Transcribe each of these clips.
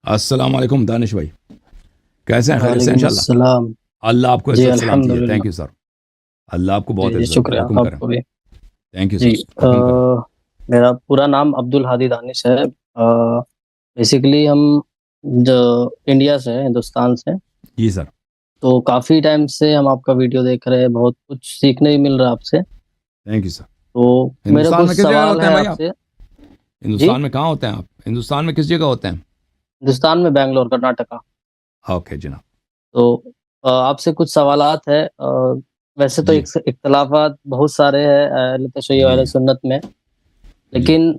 السلام علیکم دانش بھائی، کیسے ہیں؟ خیریت سے وعلیکم انشاءاللہ؟ السلام. اللہ آپ کو جی عزت سلامتی ہے. الحمدللہ. Thank you sir. اللہ آپ کو جی بہت جی عزت دے. شکریہ حکم آپ کریں. کو بھی. تھینک یو جی سر، حکم کریں. میرا پورا نام عبد الحادی دانش ہے. بیسیکلی ہم جو انڈیا سے ہیں، ہندوستان سے. جی سر. تو کافی ٹائم سے ہم آپ کا ویڈیو دیکھ رہے ہیں، بہت کچھ سیکھنے بھی مل رہا ہے آپ سے. Thank you sir. تو میرا ہندوستان کچھ میں کس جگہ سوال ہوتے ہے ہیں بھائی آپ آپ؟ سے. جی ہندوستان میں کہاں ہوتے ہیں آپ؟ ہندوستان میں کس جگہ ہوتے ہیں؟ ہندوستان میں بنگلور کرناٹکا. اوکے جناب. تو آپ سے کچھ سوالات ہے. ویسے تو جی اختلافات بہت سارے ہیں اہل تشیع و جی اہل سنت میں. جی لیکن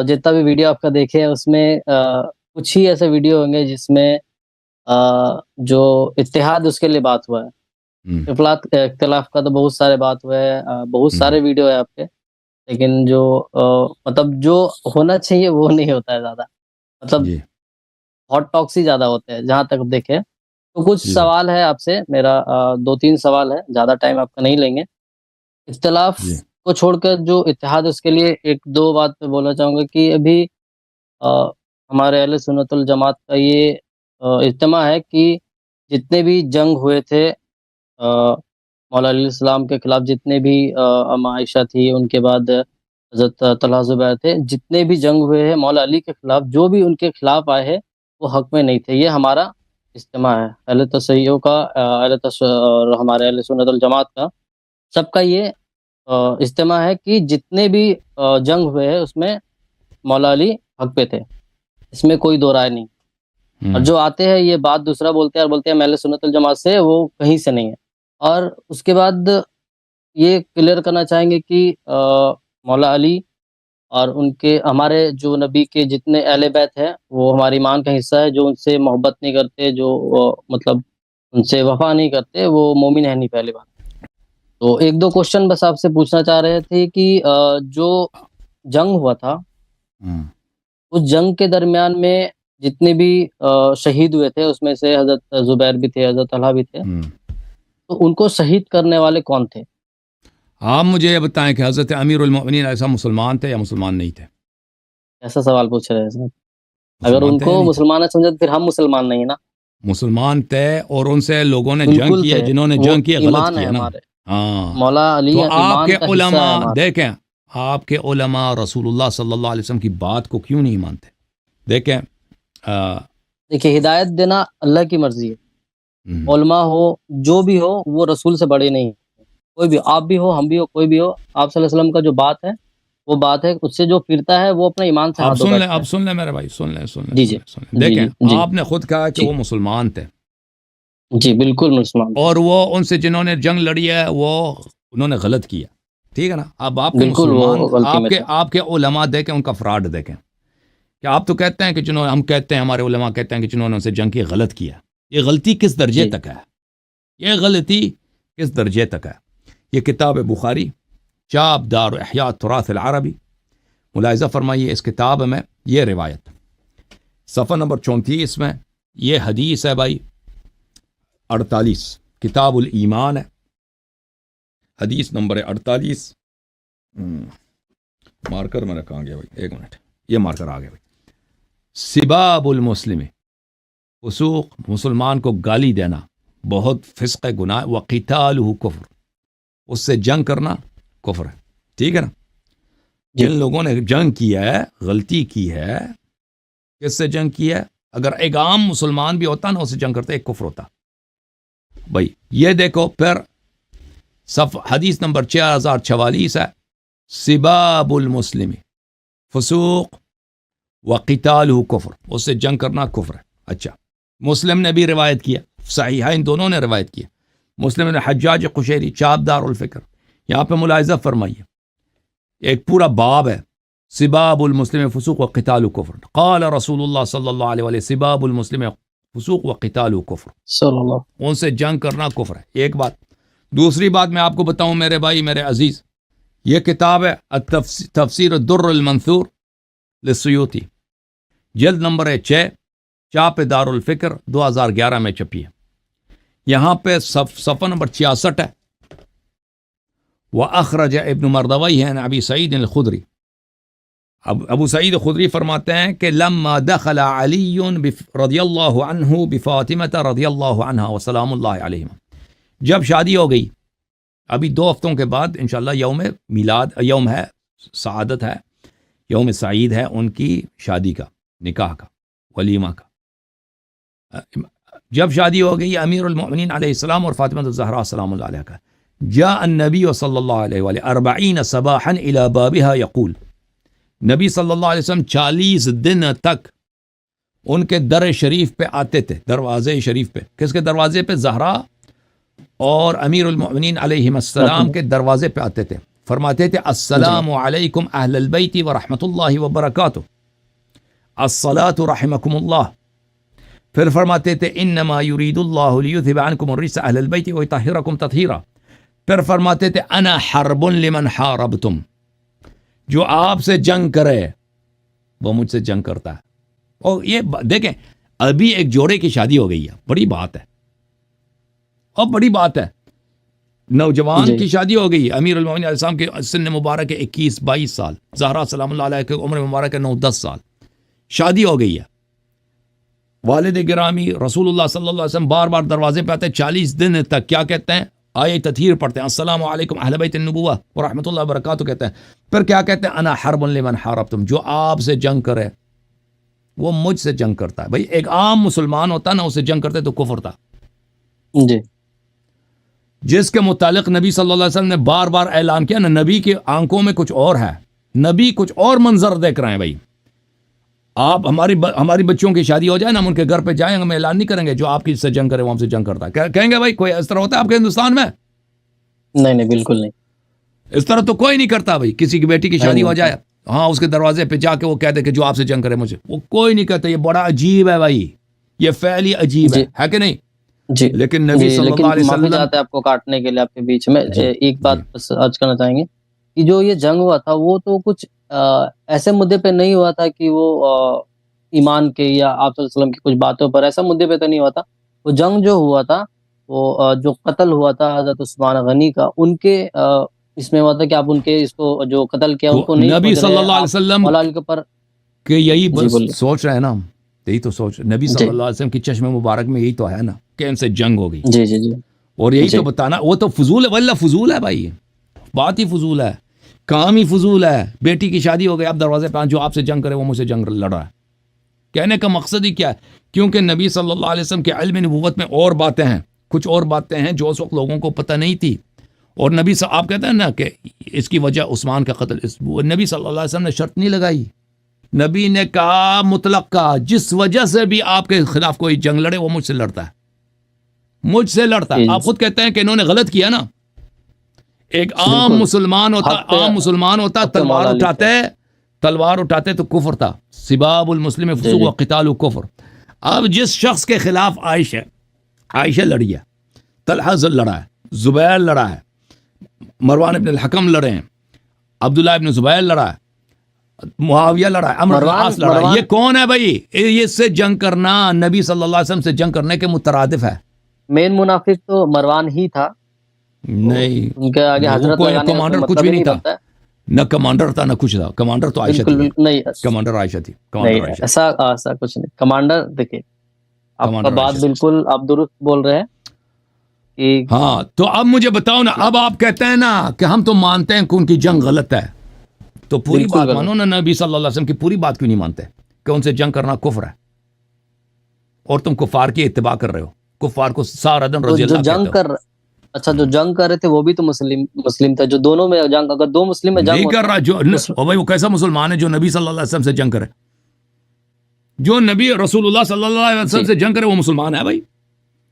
جتنا بھی ویڈیو آپ کا دیکھے اس میں کچھ ہی ایسے ویڈیو ہوں گے جس میں جو اتحاد اس کے لیے بات ہوا ہے. ہم، اختلاف کا تو بہت سارے بات ہوئے ہیں، بہت ہم، سارے ویڈیو ہے آپ کے. لیکن جو مطلب جو ہونا چاہیے وہ نہیں ہوتا ہے زیادہ. مطلب جی ہاٹ ٹاکس ہی زیادہ ہوتے ہیں جہاں تک دیکھیں. تو کچھ جی سر. سوال ہے آپ سے میرا. دو تین سوال ہے، زیادہ ٹائم آپ کا نہیں لیں گے. اختلاف جی کو چھوڑ کر جو اتحاد، اس کے لیے ایک دو بات پہ بولنا چاہوں گا کہ ابھی ہمارے اہل سنت الجماعت کا یہ اجتماع ہے کہ جتنے بھی جنگ ہوئے تھے مولا علیہ السلام کے خلاف، جتنے بھی اما عائشہ تھی، ان کے بعد حضرت طلحہ زبیر تھے، جتنے بھی جنگ ہوئے ہیں مولا علی کے خلاف، جو بھی ان کے خلاف آئے ہیں وہ حق میں نہیں تھے. یہ ہمارا اجتماع ہے اہل تشیع کا، اور ہمارے اہل سنت الجماعت کا، سب کا یہ اجتماع ہے کہ جتنے بھی جنگ ہوئے ہیں اس میں مولا علی حق پہ تھے. اس میں کوئی دو رائے نہیں. اور ہم، جو آتے ہیں یہ بات دوسرا بولتے ہیں اور بولتے ہیں اہل سنت الجماعت سے، وہ کہیں سے نہیں ہے. اور اس کے بعد یہ کلیئر کرنا چاہیں گے کہ مولا علی اور ان کے، ہمارے جو نبی کے جتنے اہل بیت ہیں وہ ہماری ایمان کا حصہ ہے. جو ان سے محبت نہیں کرتے، جو مطلب ان سے وفا نہیں کرتے، وہ مومن ہے نہیں، پہلی بات. تو ایک دو کوشچن بس آپ سے پوچھنا چاہ رہے تھے کہ جو جنگ ہوا تھا، ہم، اس جنگ کے درمیان میں جتنے بھی شہید ہوئے تھے، اس میں سے حضرت زبیر بھی تھے، حضرت طلحہ بھی تھے. ہم. تو ان کو شہید کرنے والے کون تھے؟ آپ مجھے یہ بتائیں کہ حضرت امیر المؤمنین ایسا مسلمان تھے یا مسلمان نہیں تھے؟ ایسا سوال پوچھ رہے ہیں صاحب. اگر مسلمان ان تھے یا کو نہیں تھے؟ مسلمان نہ سمجھے تو پھر ہم مسلمان نہیں ہیں نا. مسلمان تھے، اور ان سے لوگوں نے جنگ بالکل کی ہے. تھے. جنہوں نے وہ جنگ کی ہے غلط ایمان ہے کیا نا. ہمارے. ہاں. مولا علی تو آپ ایمان کے کا حصہ ہے علماء ہمارا. دیکھیں، آپ کے علماء رسول اللہ صلی اللہ علیہ وسلم کی بات کو کیوں نہیں مانتے؟ دیکھیں دیکھیے، ہدایت دینا اللہ کی مرضی ہے. علماء ہو، جو بھی ہو، وہ رسول سے بڑے نہیں. کوئی بھی، آپ بھی ہو، ہم بھی ہو، کوئی بھی ہو، آپ صلی اللہ علیہ وسلم کا جو بات ہے وہ بات ہے. اس سے جو پھرتا ہے وہ اپنا ایمان سے اب ہاتھ دھو سن لیں، بیٹھتا اب ہے. سن لیں میرے بھائی، سن لیں، سن لیں، جی سن جی لیں، سن لیں. جی دیکھیں، جی جی آپ نے خود کہا کہ جی وہ مسلمان تھے، جی بالکل مسلمان تھے. اور وہ ان سے جنہوں نے جنگ لڑی ہے وہ انہوں نے غلط کیا. ٹھیک ہے نا؟ اب آپ کے بالکل وہ مسلمان، غلطی میں تھے. آپ کے علماء دیکھیں ان کا فراڈ دیکھیں. کہ آپ تو کہتے ہیں کہ جنہوں ہم کہتے ہیں، ہمارے علماء کہتے ہیں کہ جنہوں نے ان سے جنگ کی غلط کیا. یہ غلطی کس درجے جی تک ہے؟ یہ غلطی کس درجے تک ہے؟ یہ کتاب بخاری، چاپ دار احیاء تراث العربی، ملاحظہ فرمائیے اس کتاب میں یہ روایت صفحہ نمبر 34 میں، یہ حدیث ہے بھائی 48، کتاب الایمان ہے، حدیث نمبر 48. مارکر میں کہاں گیا بھائی؟ ایک منٹ، یہ مارکر آ گیا بھائی. سباب المسلم، فسوق، مسلمان کو گالی دینا بہت فسق گناہ، وقتالہ کفر، اس سے جنگ کرنا کفر ہے. ٹھیک ہے نا؟ جی جن لوگوں نے جنگ کی ہے، غلطی کی ہے، کس سے جنگ کی ہے؟ اگر ایک عام مسلمان بھی ہوتا نا اسے جنگ کرتے، ایک کفر ہوتا بھائی. یہ دیکھو پھر حدیث نمبر 6044 ہے، سباب المسلم فسوق وقتالہ کفر، اس سے جنگ کرنا کفر ہے. اچھا، مسلم نے بھی روایت کیا، صحیحین دونوں نے روایت کیا. مسلم نے حجاج قشیری، چاپ دار الفکر، یہاں پہ ملاحظہ فرمائیے، ایک پورا باب ہے، سباب المسلم فسوق وقتال کفر. قال رسول اللہ صلی اللہ علیہ وسلم سباب المسلم فسوق وقتال کفر، صلی اللہ. ان سے جنگ کرنا کفر ہے. ایک بات. دوسری بات میں آپ کو بتاؤں میرے بھائی، میرے عزیز، یہ کتاب ہے تفسیر الدر المنثور للسیوطی، جلد نمبر 6، چاپ دار الفکر، 2011 میں چھپی ہے. یہاں پہ صفحہ نمبر 66 ہے، وَأَخْرَجَ ابن مردویہ عن ابی سعید الخدری. اب ابو سعید خدری فرماتے ہیں کہ لما دخل علی رضی اللہ عنہ بفاطمہ رضی اللہ عنہ وسلام اللہ علیہما، جب شادی ہو گئی، ابھی 2 ہفتوں کے بعد انشاءاللہ یوم میلاد، یوم ہے سعادت ہے، یوم سعید ہے ان کی شادی کا، نکاح کا، ولیمہ کا. جب شادی ہو گئی امیر المؤمنین علیہ السلام اور فاطمہ الزہرا سلام اللہ علیہ کا، جاء النبی صلی اللہ علیہ وآلہ 40 صباحا الى بابها یقول، نبی صلی اللہ علیہ وسلم 40 دن تک ان کے در شریف پہ آتے تھے، دروازے شریف پہ. کس کے دروازے پہ؟ زہرا اور امیر المؤمنین علیہ السلام کے دروازے پہ آتے تھے، فرماتے تھے السلام علیکم اہل البیت ورحمۃ اللہ وبرکاتہ، الصلاۃ رحمکم اللہ. پھر فرماتے تھے انما یرید اللہ لیذھب عنکم الرجس اہل البیت ویطہرکم تطہیرا. پھر فرماتے تھے انا حرب لمن حاربتم، جو آپ سے جنگ کرے وہ مجھ سے جنگ کرتا ہے. اور یہ دیکھیں ابھی ایک جوڑے کی شادی ہو گئی ہے، بڑی بات ہے، اور بڑی بات ہے. نوجوان کی شادی ہو گئی، امیر المومنین علیہ السلام کے سن مبارک 21-22 سال، زہرا سلام اللہ علیہ کی عمر مبارک 9-10 سال، شادی ہو گئی ہے. والد گرامی رسول اللہ صلی اللہ علیہ وسلم بار بار دروازے پہ آتے 40 دن تک، کیا کہتے ہیں؟ آیہ تطہیر پڑھتے ہیں، السلام علیکم اہل بیت النبوہ ورحمۃ اللہ وبرکاتہ کہتے ہیں. پھر کیا کہتے ہیں؟ انا حرب لمن حاربتم، جو آپ سے جنگ کرے وہ مجھ سے جنگ کرتا ہے. بھائی ایک عام مسلمان ہوتا نا، اسے جنگ کرتے تو کفر تھا. جی، جس کے متعلق نبی صلی اللہ علیہ وسلم نے بار بار اعلان کیا نا، نبی کی آنکھوں میں کچھ اور ہے، نبی کچھ اور منظر دیکھ رہے ہیں. بھائی آپ ہماری بچیوں کی شادی ہو جائے نا، ہم ان کے گھر پہ جائیں، ہم اعلان نہیں کریں گے جو آپ کی سے جنگ کرے وہ ہم سے جنگ کرتا ہے. کہیں گے بھائی کوئی اس طرح ہوتا ہے آپ کے ہندوستان میں؟ نہیں بالکل نہیں، اس طرح تو کوئی نہیں کرتا. بھائی کسی کی بیٹی کی شادی ہو جائے، ہاں اس کے دروازے پہ جا کے وہ کہتے کہ جو آپ سے جنگ کرے مجھے، وہ کوئی نہیں کہتا. یہ بڑا عجیب ہے بھائی، یہ فعل ہی عجیب ہے کہ نہیں؟ جی. لیکن نبی صلی اللہ علیہ معافی وسلم، چاہتے ہیں آپ کو کاٹنے کے لیے آپ کے بیچ میں، ایک بات بس عرض کرنا چاہیں گے کہ جو یہ جنگ ہوا تھا وہ تو کچھ ایسے مدے پہ نہیں ہوا تھا کہ وہ ایمان کے یا آپ صلی اللہ علیہ وسلم کی کچھ باتوں پر، ایسا مدے پہ تو نہیں ہوا تھا. وہ جنگ جو ہوا تھا، وہ جو قتل ہوا تھا حضرت عثمان غنی کا، ان کے اس میں ہوا تھا کہ آپ ان کے اس کو جو قتل کیا ان کو نہیں نبی صلی اللہ علیہ وسلم مولا علی کے پر کہ یہی بس سوچ رہے ہیں نا ہم، یہی تو سوچ نبی صلی اللہ علیہ وسلم کی چشم مبارک میں یہی تو ہے نا کہ ان سے جنگ ہو گئی. جی جی جی. اور یہی تو بتانا، وہ تو فضول ہے، واللہ فضول ہے بھائی، بات ہی فضول ہے، کام ہی فضول ہے. بیٹی کی شادی ہو گئی، آپ دروازے پہ جو آپ سے جنگ کرے وہ مجھ سے جنگ لڑ رہا ہے. کہنے کا مقصد ہی کیا ہے؟ کیونکہ نبی صلی اللہ علیہ وسلم کے علم نبوت میں اور باتیں ہیں، کچھ اور باتیں ہیں جو اس وقت لوگوں کو پتہ نہیں تھی. اور نبی صلی آپ کہتے ہیں نا کہ اس کی وجہ عثمان کا قتل، نبی صلی اللہ علیہ وسلم نے شرط نہیں لگائی. نبی نے کہا مطلق کہا جس وجہ سے بھی آپ کے خلاف کوئی جنگ لڑے وہ مجھ سے لڑتا ہے، مجھ سے لڑتا ہے. آپ خود کہتے ہیں کہ انہوں نے غلط کیا نا. ایک عام مسلمان ہوتا تلوار اٹھاتے تو کفر تھا، سباب المسلم فسوق و قتال کفر. اب جس شخص کے خلاف عائشہ لڑی ہے، طلحہ لڑا ہے، زبیر لڑا ہے، مروان ابن الحکم لڑے ہیں، عبداللہ ابن زبیر لڑا ہے، معاویہ لڑا ہے، عمرو بن العاص لڑا ہے، یہ کون ہے بھائی؟ یہ سے جنگ کرنا نبی صلی اللہ علیہ وسلم سے جنگ کرنے کے مترادف ہے. مین منافق تو مروان ہی تھا. نہیں، ان کے آگے حضرت کوئی کمانڈر کچھ بھی نہیں تھا، نہ کمانڈر تھا نہ کچھ تھا. کمانڈر تو عائشہ تھی. نہیں، کمانڈر عائشہ تھی. ایسا کچھ نہیں. کمانڈر دیکھیے آپ کا بات بالکل آپ درست بول رہے ہیں کہ ہاں. تو اب مجھے بتاؤ نا، اب آپ کہتے ہیں نا کہ ہم تو مانتے ہیں کہ ان کی جنگ غلط ہے، تو پوری بات مانو نا. نبی صلی اللہ علیہ وسلم کی پوری بات کیوں نہیں مانتے کہ ان سے جنگ کرنا کفر ہے؟ اور تم کفار کی اتباع کر رہے ہو، کفار کو سارا دن رضی اللہ جنگ کر اچھا جو جنگ کر رہے تھے وہ بھی تو مسلم تھا. جو دونوں میں جنگ، اگر دو مسلم میں جنگ نہیں کر رہا جو بھائی، وہ کیسا مسلمان ہے جو نبی صلی اللہ علیہ وسلم سے جنگ کرے؟ جو نبی رسول اللہ صلی اللہ علیہ وسلم سے جنگ کرے وہ مسلمان ہے بھائی.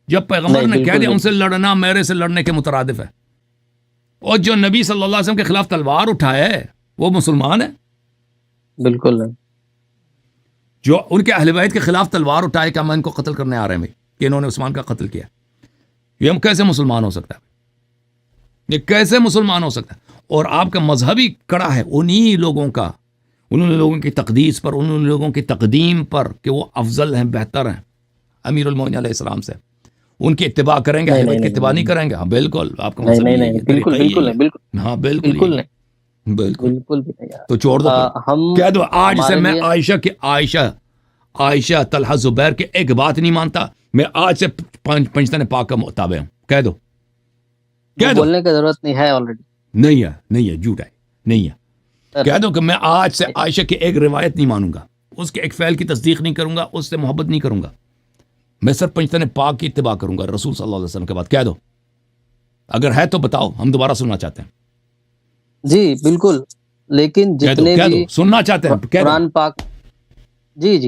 جب پیغمبر نے کہہ دیا ان سے لڑنا میرے سے لڑنے کے مترادف ہے، اور جو نبی صلی اللہ علیہ وسلم کے خلاف تلوار اٹھائے وہ مسلمان ہے؟ بالکل نہیں. جو ان کے اہل بیت کے خلاف تلوار اٹھائے کہ ہم ان کو قتل کرنے آ رہے ہیں بھائی، کہ انہوں نے عثمان کا قتل کیا، یہ ہم کیسے مسلمان ہو سکتا ہے؟ یہ کیسے مسلمان ہو سکتا ہے؟ اور آپ کا مذہبی کڑا ہے انہی لوگوں کا، انہوں لوگوں کی تقدیس پر، انہوں لوگوں کی تقدیم پر کہ وہ افضل ہیں، بہتر ہیں امیر المومنین علیہ السلام سے. ان کی اتباع کریں گے، اہل بیت کی اتباع نہیں کریں گے. ہاں بالکل، آپ کا مذہب بالکل ہاں بالکل نہیں. بالکل بالکل بھی نہیں یار. تو چھوڑ دو پھر. ہم کہہ دو آج سے ہمارے میں لیے عائشہ طلحہ زبیر کے ایک بات نہیں مانتا, میں آج سے پنجتن پاک کا متابع ہوں. کہہ دو, کہہ دو. بولنے کی ضرورت نہیں ہے آلریڈی. نہیں ہے جھوٹ ہے, نہیں ہے. کہہ دو کہ میں آج سے عائشہ کی ایک روایت نہیں مانوں گا, اس کے ایک فعل کی تصدیق نہیں کروں گا, اس سے محبت نہیں کروں گا, میں صرف پنجتن پاک کی اتباع کروں گا رسول صلی اللہ علیہ وسلم کے بعد. کہہ دو, اگر ہے تو بتاؤ, ہم دوبارہ سننا چاہتے ہیں. جی بالکل, لیکن کہہ دو, جتنے کہہ بھی دو, سننا چاہتے ہیں, کہہ دو. قرآن پاک, جی